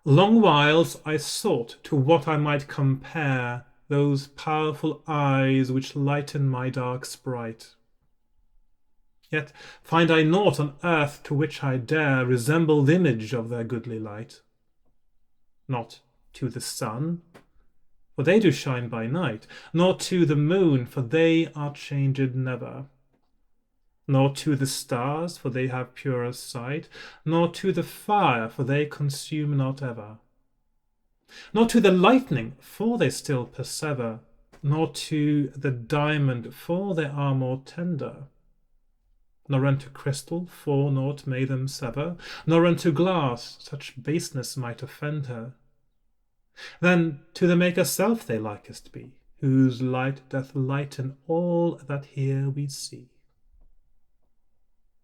Longwhiles I sought to what I might compare those powerful eyes which lighten my dark sprite. Yet find I nought on earth to which I dare resemble the image of their goodly light. Not to the sun, for they do shine by night, nor to the moon, for they are changed never, nor to the stars, for they have purer sight, nor to the fire, for they consume not ever, nor to the lightning, for they still persevere, nor to the diamond, for they are more tender, nor unto crystal, for naught may them sever, nor unto glass, such baseness might offend her. Then to the Maker self they likest be, whose light doth lighten all that here we see.